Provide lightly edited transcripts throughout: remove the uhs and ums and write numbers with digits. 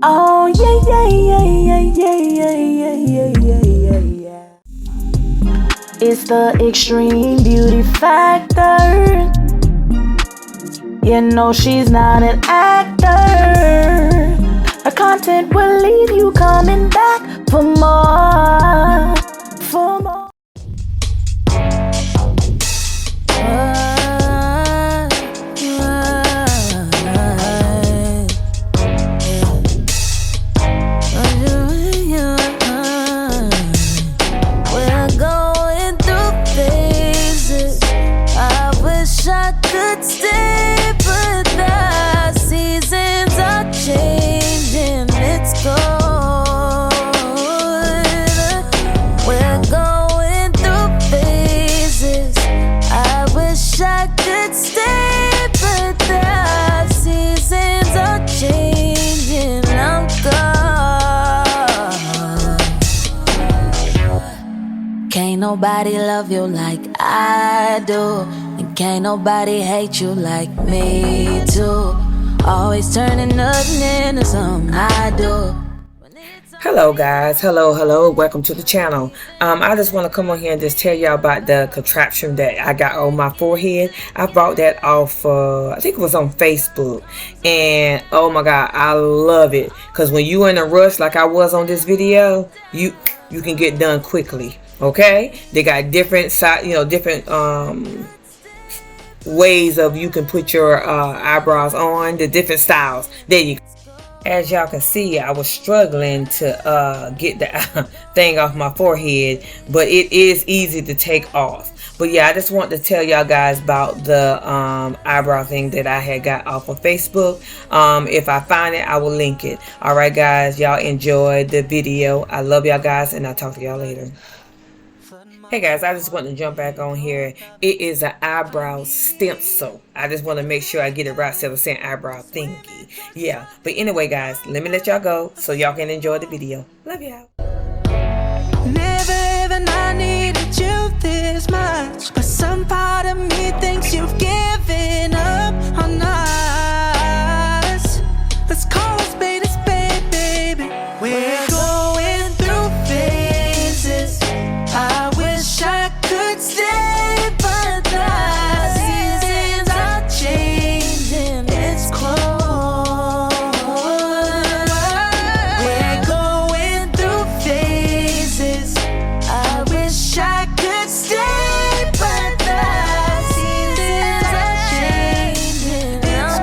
Oh yeah, yeah, yeah, yeah, yeah, yeah, yeah, yeah, yeah, yeah. It's the extreme beauty factor. You know she's not an actor. Her content will leave you coming back for more, for more. Can't nobody love you like I do, and can't nobody hate you like me too. Always turning nothing into something I do. Hello guys, hello, welcome to the channel. I just want to come on here and just tell y'all about the contraption that I got on my forehead. I bought that off I think it was on Facebook, and oh my god, I love it, because when you in a rush like I was on this video, you can get done quickly. Okay, they got different different ways of you can put your eyebrows on, the different styles. There you go. As y'all can see, I was struggling to get the thing off my forehead, but it is easy to take off. But yeah, I just want to tell y'all guys about the eyebrow thing that I had got off of Facebook. If I find it, I will link it. Alright guys, y'all enjoy the video. I love y'all guys, and I'll talk to y'all later. Hey guys, I just want to jump back on here. It is an eyebrow stencil. I just want to make sure I get it right instead of saying eyebrow thingy. Yeah, but anyway guys, let me let y'all go so y'all can enjoy the video. Love y'all. Never even I needed you this much, but some part of me thinks you've given up on us. Let's call a spade, baby. We're going through phases. I wish I could stay, but the seasons are changing. It's cold. We're going through phases. I wish I could stay, but the seasons are changing. It's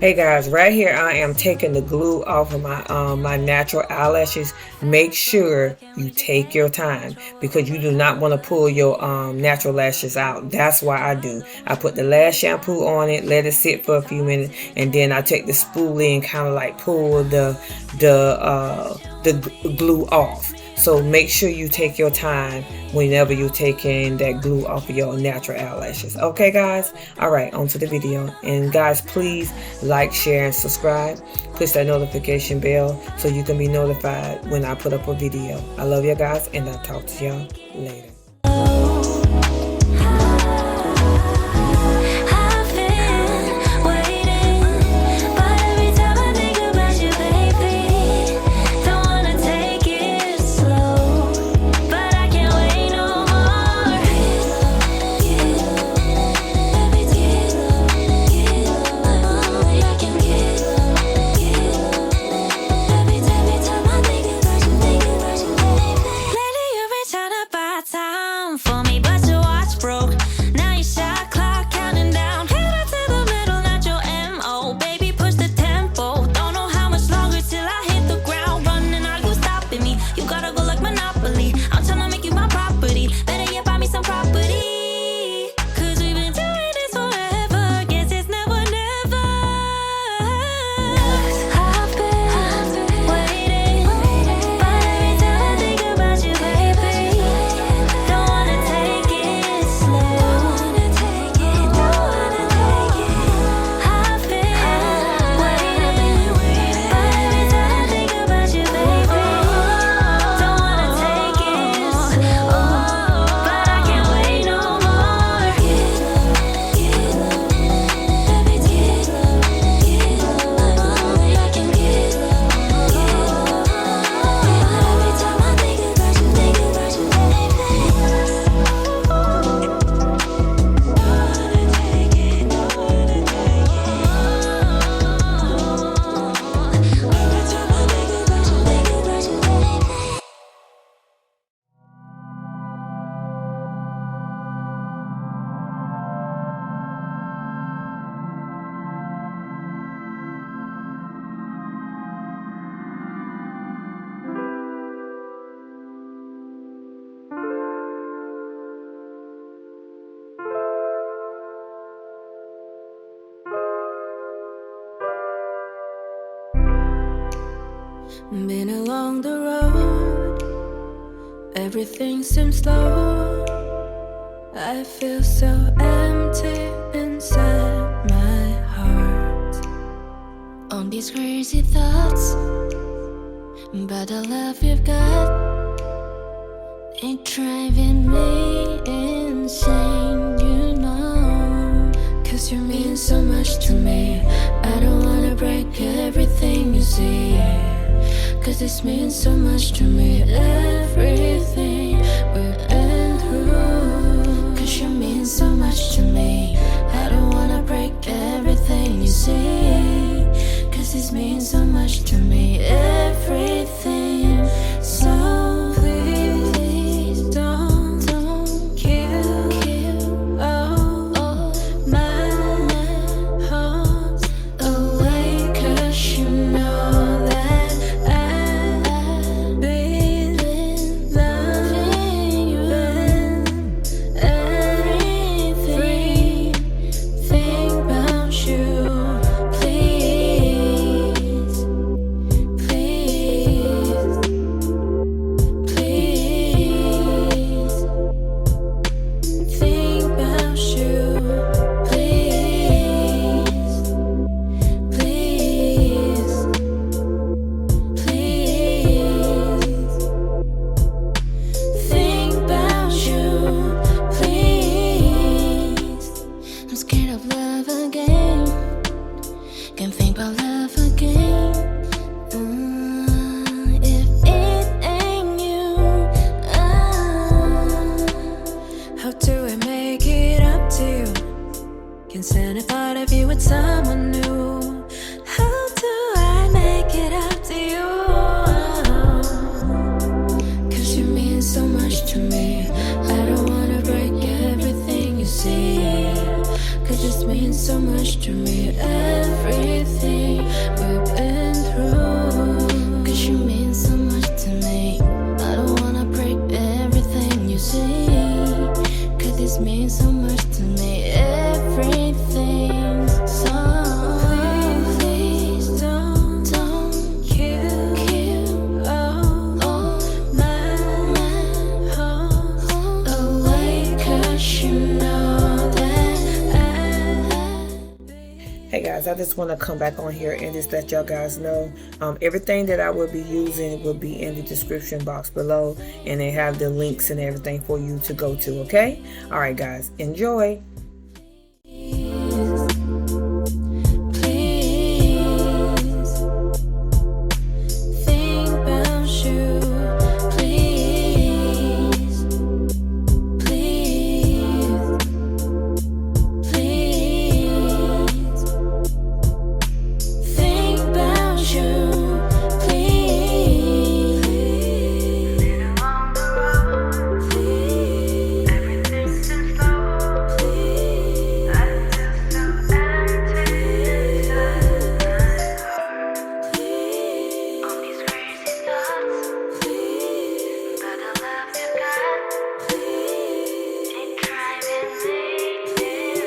Hey guys, right here I am taking the glue off of my my natural eyelashes. Make sure you take your time, because you do not want to pull your natural lashes out. That's why I do. I put the lash shampoo on it, let it sit for a few minutes, and then I take the spoolie and kind of like pull the glue off. So make sure you take your time whenever you're taking that glue off of your natural eyelashes. Okay guys? Alright, on to the video. And guys, please like, share, and subscribe. Push that notification bell so you can be notified when I put up a video. I love you guys, and I'll talk to y'all later. time. Been along the road, everything seems slow. I feel so empty inside my heart. On these crazy thoughts, but the love you've got, it driving me insane, you know. Cause you mean so much to me. I don't wanna break everything you see, cause this means so much to me. Everything we've been through, cause you mean so much to me. I don't wanna break everything you see, cause this means so much to me. Everything. So please don't kill all my hopes away, cause you know that I've been loving you and everything about you. Please, please, please, think about you. Please, please, please, think about you. Please, I'm scared of love again. Can't think about love again. If it ain't you, how do I make it up to you? Can't stand the thought of you with someone new. How do I make it up to you? Cause you mean so much to me. I don't wanna break everything you see, cause this means so much to me. Everything we've been through, cause you mean so much to me. I don't wanna break everything you see, cause this means so much to me. Everything. So please don't kill all my hopes away, cause you know that Hey guys, I just want to come back on here and just let y'all guys know everything that I will be using will be in the description box below, and they have the links and everything for you to go to. Okay, all right guys, enjoy. please think about you. Please, please, please, think about you. Please, been along the road, please, everything seems slow. Please, I feel so empty inside my heart. Please, on these crazy thoughts, please, but the love you got, please, ain't driving me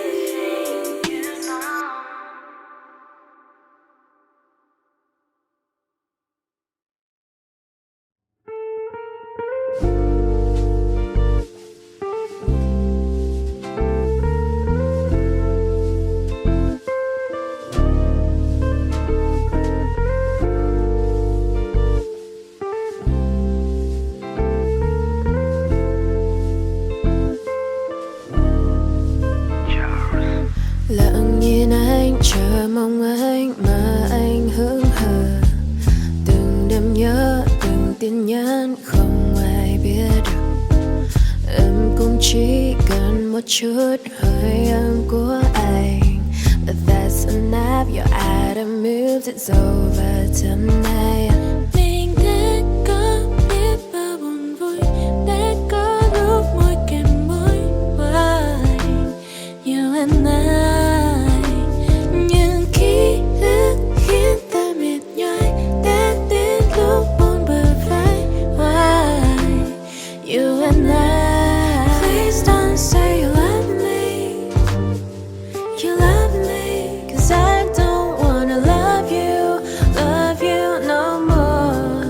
insane, you know. Lặng nhìn anh chờ mong anh mà anh hững hờ. Từng đêm nhớ, từng tin nhắn không ai biết được. Em cũng chỉ cần một chút hơi ấm của anh. But that's enough, your item moves, it's over tonight. Mình đã có biết bao buồn vui, đã có lúc môi kèm môi. Why you and I, những ký ức khiến ta mệt nhoài, đã đến lúc buồn bờ vai. Why you and I, please don't say you love me. You love me, cause I don't wanna love you no more.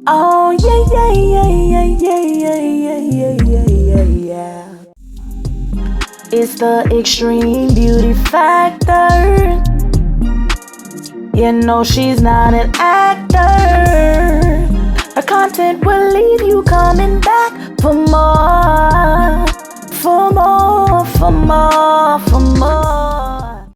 Oh yeah, yeah, yeah, yeah, yeah, yeah, yeah, yeah, yeah, yeah, yeah. It's the extreme beauty factor. You know she's not an actor. Her content will leave you coming back for more, for more, for more, for more.